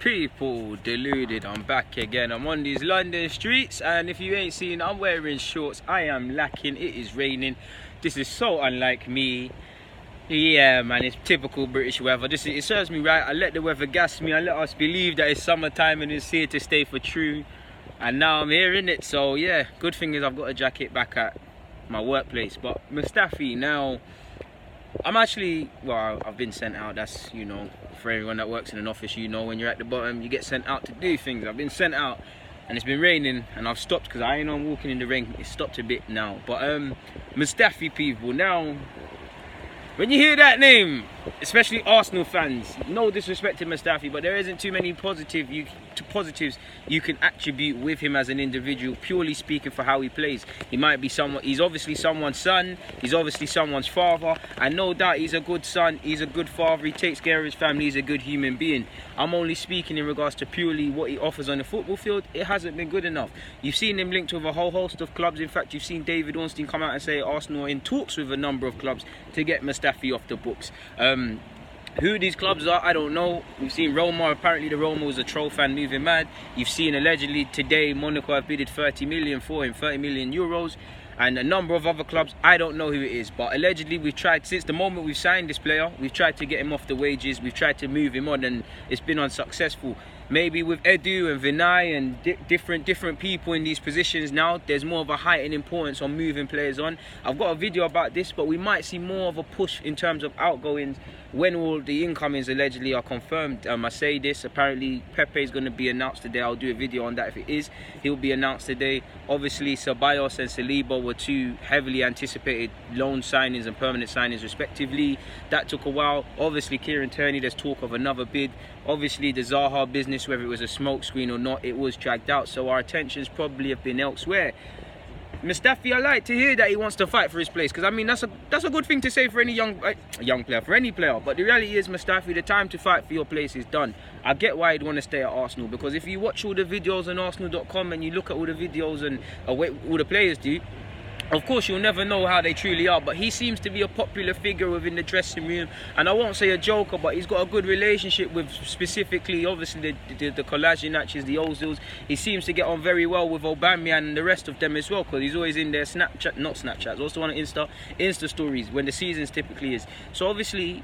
People, Deluded, I'm back again. I'm on these London streets, and if you ain't seen, I'm wearing shorts. I am lacking. It is raining. This is so unlike me. Yeah, man, it's typical British weather. It serves me right. I let the weather gas me. I let us believe that it's summertime and it's here to stay for true. And now I'm here, innit? So yeah, good thing is I've got a jacket back at my workplace. But Mustafi, now I'm actually, well, I've been sent out. That's, you know, for everyone that works in an office, you know, when you're at the bottom, you get sent out to do things. I've been sent out and it's been raining and I've stopped because I ain't on walking in the rain. It's stopped a bit now. But Mustafi, people, now when you hear that name, especially Arsenal fans, no disrespect to Mustafi, but there isn't too many positives you can attribute with him as an individual, purely speaking for how he plays. He might be someone, he's obviously someone's son, he's obviously someone's father, and no doubt he's a good son, he's a good father, he takes care of his family, he's a good human being. I'm only speaking in regards to purely what he offers on the football field. It hasn't been good enough. You've seen him linked with a whole host of clubs. In fact, you've seen David Ornstein come out and say Arsenal are in talks with a number of clubs to get Mustafi off the books. Who these clubs are, I don't know. We've seen Roma. Apparently the Roma was a troll fan moving mad. You've seen allegedly today Monaco have bidded 30 million for him, 30 million euros. And a number of other clubs, I don't know who it is, but allegedly we've tried, since the moment we've signed this player, we've tried to get him off the wages, we've tried to move him on, and it's been unsuccessful. Maybe with Edu and Vinay and different people in these positions now, there's more of a heightened importance on moving players on. I've got a video about this, but we might see more of a push in terms of outgoings when all the incomings allegedly are confirmed. I say this, apparently Pepe is going to be announced today. I'll do a video on that if it is. He'll be announced today. Obviously Ceballos and Saliba were two heavily anticipated loan signings and permanent signings respectively. That took a while. Obviously Kieran Tierney, there's talk of another bid. Obviously the Zaha business, whether it was a smokescreen or not, it was dragged out, so our attentions probably have been elsewhere. Mustafi, I like to hear that he wants to fight for his place, because I mean that's a good thing to say for any young player, for any player. But the reality is, Mustafi, the time to fight for your place is done. I get why he'd want to stay at Arsenal, because if you watch all the videos on Arsenal.com and you look at all the videos and all the players do, of course you'll never know how they truly are, but he seems to be a popular figure within the dressing room, and I won't say a joker, but he's got a good relationship with specifically obviously the Kolasinacs, the Ozils. He seems to get on very well with Aubameyang and the rest of them as well, because he's always in their Snapchat, also on Insta stories when the seasons typically is. So obviously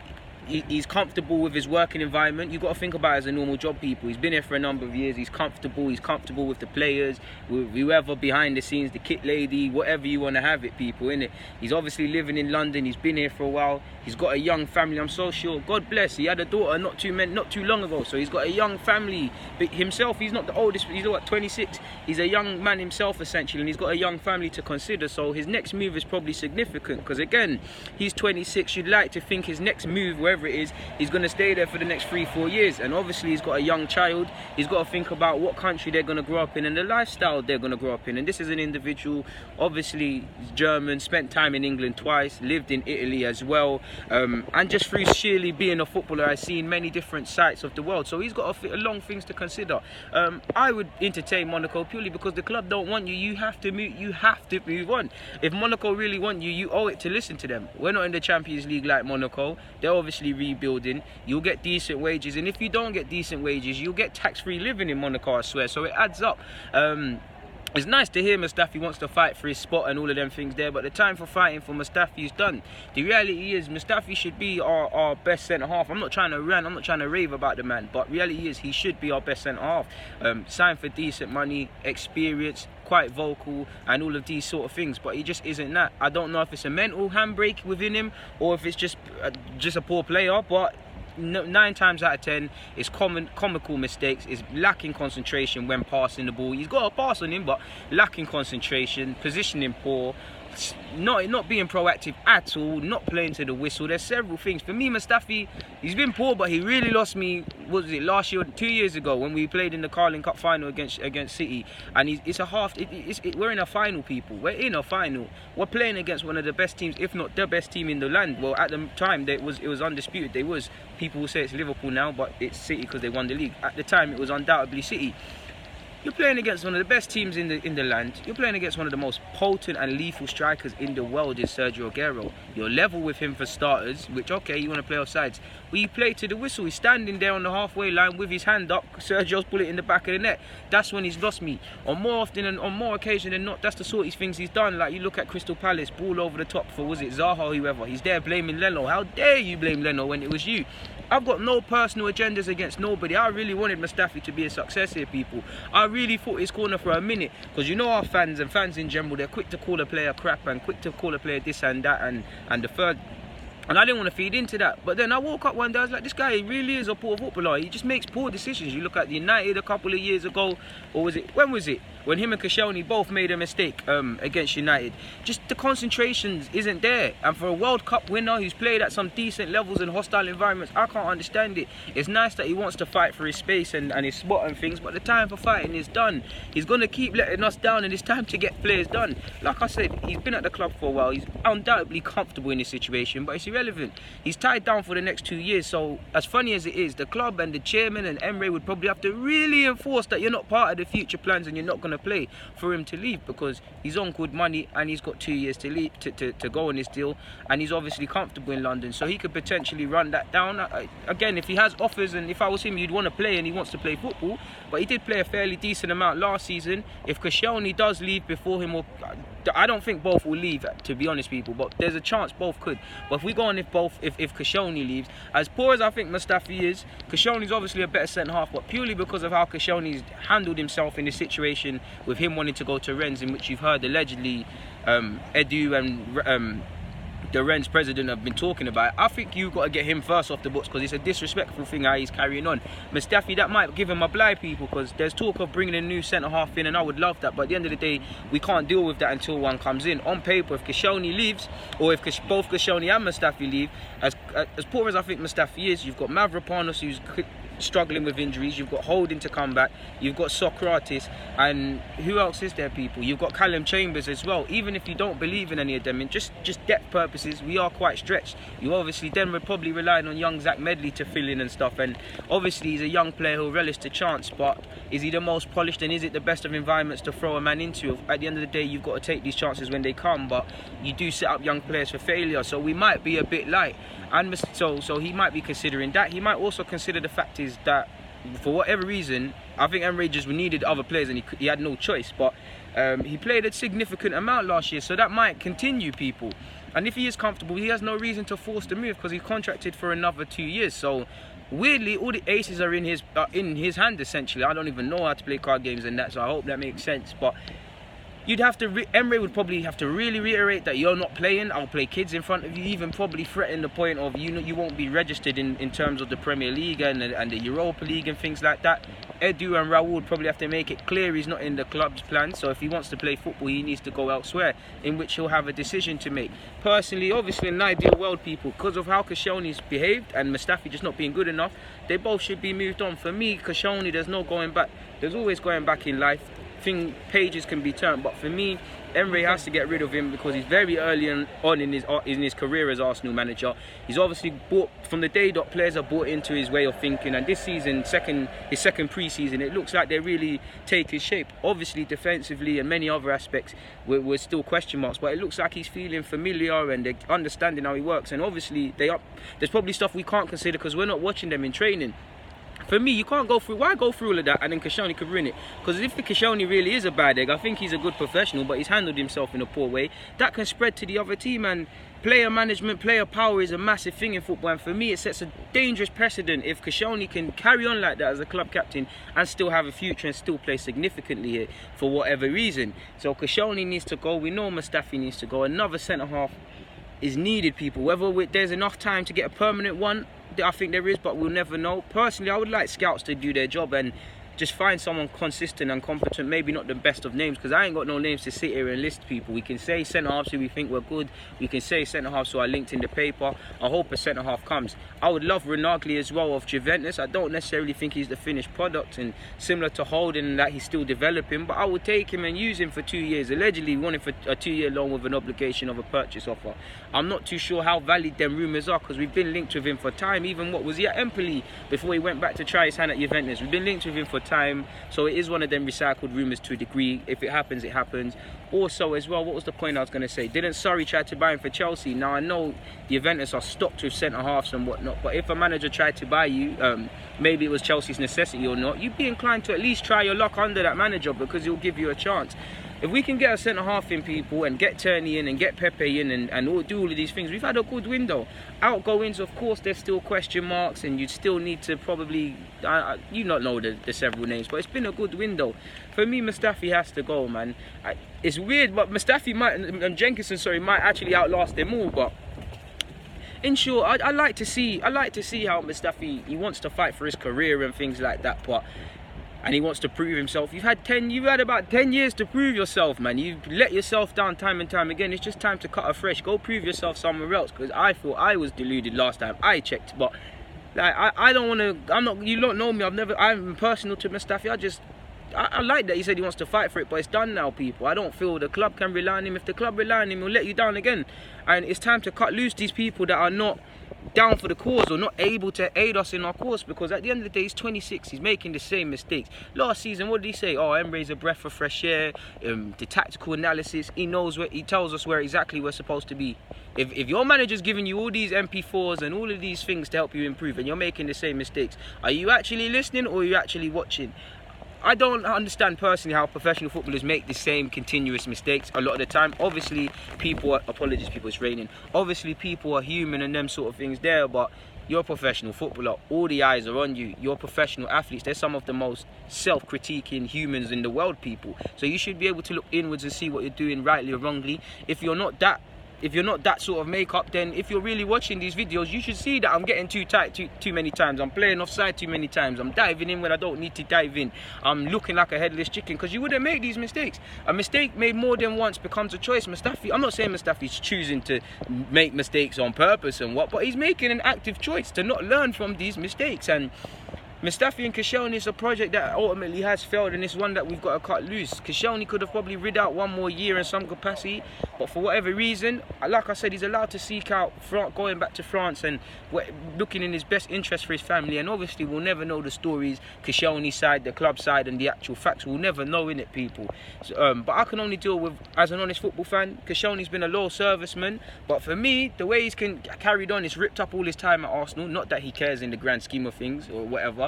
he's comfortable with his working environment. You've got to think about it as a normal job, people. He's been here for a number of years. He's comfortable with the players, with whoever behind the scenes, the kit lady, whatever you want to have it, people, innit? He's obviously living in London. He's been here for a while. He's got a young family. I'm so sure, God bless, he had a daughter not too long ago, so he's got a young family. But himself, he's not the oldest, he's what, 26? He's a young man himself essentially, and he's got a young family to consider, so his next move is probably significant, because again, he's 26. You'd like to think his next move, wherever it is, he's going to stay there for the next 3-4 years, and obviously he's got a young child. He's got to think about what country they're going to grow up in and the lifestyle they're going to grow up in. And this is an individual, obviously German, spent time in England twice, lived in Italy as well, and just through sheerly being a footballer has seen many different sites of the world, so he's got a long things to consider. I would entertain Monaco purely because the club don't want you. You have to move on. If Monaco really want you, you owe it to listen to them. We're not in the Champions League like Monaco. They're obviously rebuilding. You'll get decent wages, and if you don't get decent wages, you'll get tax-free living in Monaco, I swear, so it adds up. It's nice to hear Mustafi wants to fight for his spot and all of them things there, but the time for fighting for Mustafi is done. The reality is Mustafi should be our best centre-half. I'm not trying to rant, I'm not trying to rave about the man, but reality is he should be our best centre-half. Signed for decent money, experience, quite vocal and all of these sort of things, but he just isn't that. I don't know if it's a mental handbrake within him or if it's just a poor player, but 9 times out of 10 it's comical mistakes, is lacking concentration when passing the ball. He's got a pass on him, but lacking concentration, positioning poor, not being proactive at all, not playing to the whistle. There's several things. For me, Mustafi, he's been poor, but he really lost me, what was it, last year, 2 years ago, when we played in the Carling Cup final against City, and we're in a final, people. We're in a final. We're playing against one of the best teams, if not the best team in the land. Well, at the time, it was undisputed. People will say it's Liverpool now, but it's City because they won the league. At the time, it was undoubtedly City. You're playing against one of the best teams in the land. You're playing against one of the most potent and lethal strikers in the world, is Sergio Aguero. You're level with him for starters, which, okay, you want to play off sides, We play to the whistle. He's standing there on the halfway line with his hand up. Sergio's bullet in the back of the net. That's when he's lost me. On more occasion than not, that's the sort of things he's done. Like you look at Crystal Palace, ball over the top for, was it Zaha or whoever? He's there blaming Leno. How dare you blame Leno when it was you? I've got no personal agendas against nobody. I really wanted Mustafi to be a success here, people. I really fought his corner for a minute, because you know our fans and fans in general, they're quick to call a player crap and quick to call a player this and that and the third. And I didn't want to feed into that. But then I woke up one day, I was like, this guy, he really is a poor footballer. He just makes poor decisions. You look at the United a couple of years ago, or was it, when was it? When him and Koscielny both made a mistake against United. Just the concentration isn't there. And for a World Cup winner who's played at some decent levels in hostile environments, I can't understand it. It's nice that he wants to fight for his space and his spot and things, but the time for fighting is done. He's going to keep letting us down, and it's time to get players done. Like I said, he's been at the club for a while. He's undoubtedly comfortable in this situation, but it's irrelevant. He's tied down for the next 2 years, so as funny as it is, the club and the chairman and Emre would probably have to really enforce that you're not part of the future plans and you're not going to play for him to leave, because he's on good money and he's got 2 years to leave to go on his deal, and he's obviously comfortable in London, so he could potentially run that down. Again, if he has offers, and if I was him, you'd want to play, and he wants to play football, but he did play a fairly decent amount last season. If Koscielny does leave before him, or I don't think both will leave, to be honest, people, but there's a chance both could. But if we go on if Koscielny leaves, as poor as I think Mustafi is, Koscielny's obviously a better centre-half, but purely because of how Koscielny's handled himself in this situation with him wanting to go to Rennes, in which you've heard allegedly Edu and the Rennes president have been talking about. I think you've got to get him first off the books, because it's a disrespectful thing how he's carrying on. Mustafi, that might give him a blight, people, because there's talk of bringing a new centre-half in, and I would love that, but at the end of the day, we can't deal with that until one comes in. On paper, if Koscielny leaves, or if both Koscielny and Mustafi leave, as poor as I think Mustafi is, you've got Mavropanos, who's struggling with injuries, you've got Holding to come back, you've got Socrates, and who else is there, people? You've got Callum Chambers as well. Even if you don't believe in any of them, in just depth purposes, we are quite stretched. You obviously then we're probably relying on young Zach Medley to fill in and stuff, and obviously he's a young player who'll relish the chance, but is he the most polished, and is it the best of environments to throw a man into? At the end of the day, you've got to take these chances when they come, but you do set up young players for failure, so we might be a bit light. And so he might be considering that. He might also consider the fact is that for whatever reason, I think Emre just needed other players, and he had no choice, but he played a significant amount last year, so that might continue, people. And if he is comfortable, he has no reason to force the move, because he's contracted for another 2 years. So weirdly, all the aces are in his hand, essentially. I don't even know how to play card games and that, so I hope that makes sense. But you'd have to, Emre would probably have to really reiterate that you're not playing, I'll play kids in front of you, even probably threaten the point of you won't be registered in terms of the Premier League and the Europa League and things like that. Edu and Raul would probably have to make it clear he's not in the club's plan, so if he wants to play football, he needs to go elsewhere, in which he'll have a decision to make. Personally, obviously in an ideal world, people, because of how Koscielny's behaved and Mustafi just not being good enough, they both should be moved on. For me, Koscielny, there's no going back. There's always going back in life. Pages can be turned, but for me, Emre has to get rid of him, because he's very early on in his career as Arsenal manager. He's obviously bought, from the day that players are bought into his way of thinking, and this season, his second pre-season, it looks like they really take his shape. Obviously defensively and many other aspects were still question marks, but it looks like he's feeling familiar and they're understanding how he works, and obviously there's probably stuff we can't consider because we're not watching them in training. For me, you can't go through, why go through all of that and then Koscielny could ruin it? Because if the Koscielny really is a bad egg, I think he's a good professional, but he's handled himself in a poor way, that can spread to the other team, and player management, player power is a massive thing in football, and for me it sets a dangerous precedent if Koscielny can carry on like that as a club captain and still have a future and still play significantly here for whatever reason. So Koscielny needs to go, we know Mustafi needs to go, another centre-half is needed, people. Whether there's enough time to get a permanent one, I think there is, but we'll never know. Personally, I would like scouts to do their job and just find someone consistent and competent, maybe not the best of names, because I ain't got no names to sit here and list people. We can say centre-halves who we think were good, we can say centre-halves who are linked in the paper. I hope a centre-half comes. I would love Ronagli as well of Juventus. I don't necessarily think he's the finished product, and similar to Holding, that he's still developing, but I would take him and use him for 2 years. Allegedly we want him for a 2-year loan with an obligation of a purchase offer. I'm not too sure how valid them rumours are, because we've been linked with him for time. Even what was he at Empoli before he went back to try his hand at Juventus? We've been linked with him for time. So it is one of them recycled rumours to a degree. If it happens, it happens. Also as well, what was the point I was going to say? Didn't Surrey try to buy him for Chelsea? Now I know the Juventus are stocked with centre-halves and whatnot, but if a manager tried to buy you, maybe it was Chelsea's necessity or not, you'd be inclined to at least try your luck under that manager because he'll give you a chance. If we can get a centre-half in, people, and get Turney in and get Pepe in and do all of these things, we've had a good window. Outgoings, of course, there's still question marks and you'd still need to probably, you not know the several names, but it's been a good window. For me, Mustafi has to go, man. It's weird, but Mustafi might, Jenkinson, sorry, might actually outlast them all, but in short, I like to see how Mustafi, he wants to fight for his career and things like that, and he wants to prove himself. You've had about 10 years to prove yourself, man. You've let yourself down time and time again. It's just time to cut afresh. Go prove yourself somewhere else, because I thought I was deluded last time I checked, but like I don't want to, you don't know me, I'm personal to Mustafi. I like that he said he wants to fight for it, but it's done now, people. I don't feel the club can rely on him. If the club rely on him, he'll let you down again. And it's time to cut loose these people that are not down for the cause or not able to aid us in our cause, because at the end of the day, he's 26, he's making the same mistakes. Last season, what did he say? Oh, Emre's a breath of fresh air, the tactical analysis, he tells us where exactly we're supposed to be. If your manager's giving you all these MP4s and all of these things to help you improve and you're making the same mistakes, are you actually listening or are you actually watching? I don't understand personally how professional footballers make the same continuous mistakes a lot of the time. Obviously, apologies, people, it's raining. Obviously, people are human and them sort of things there, but you're a professional footballer. All the eyes are on you. You're professional athletes. They're some of the most self-critiquing humans in the world, people. So you should be able to look inwards and see what you're doing rightly or wrongly. If you're not that sort of makeup, then if you're really watching these videos, you should see that I'm getting too tight too many times. I'm playing offside too many times. I'm diving in when I don't need to dive in. I'm looking like a headless chicken, because you wouldn't make these mistakes. A mistake made more than once becomes a choice. Mustafi, I'm not saying Mustafi's choosing to make mistakes on purpose and what, but he's making an active choice to not learn from these mistakes. And Mustafi and Koscielny is a project that ultimately has failed, and it's one that we've got to cut loose. Koscielny could have probably rid out one more year in some capacity, but for whatever reason, like I said, he's allowed to seek out going back to France and looking in his best interest for his family. And obviously we'll never know the stories, Koscielny's side, the club side, and the actual facts. We'll never know, innit, people. So, but I can only deal with, as an honest football fan, Koscielny's been a loyal serviceman, but for me, the way he's carried on, he's ripped up all his time at Arsenal. Not that he cares in the grand scheme of things or whatever.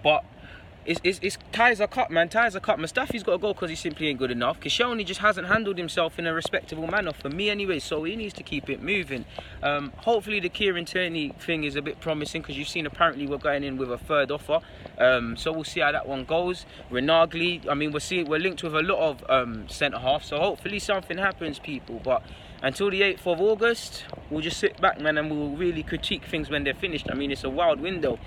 But it's ties are cut, man. Ties are cut. Mustafi's got to go because he simply ain't good enough. Koscielny just hasn't handled himself in a respectable manner, for me anyway, so he needs to keep it moving. Hopefully the Kieran Tierney thing is a bit promising, because you've seen apparently we're going in with a third offer, so we'll see how that one goes. Renagli, I mean, we're linked with a lot of centre-half, so hopefully something happens, people. But until the 8th of August, we'll just sit back, man, and we'll really critique things when they're finished. I mean, it's a wild window.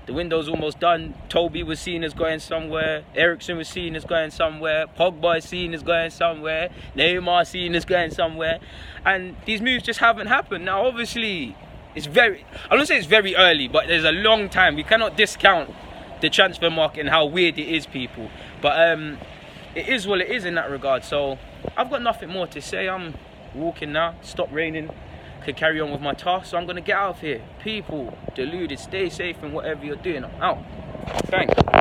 The window's almost done. Toby was seen as going somewhere. Eriksen was seen as going somewhere. Pogba is seen as going somewhere. Neymar seen as going somewhere. And these moves just haven't happened. Now, obviously, I don't say it's very early, but there's a long time. We cannot discount the transfer market and how weird it is, people. But it is what it is in that regard. So I've got nothing more to say. I'm walking now. Stop raining. Could carry on with my task, so I'm gonna get out of here. People, deluded, stay safe in whatever you're doing. I'm out. Thanks.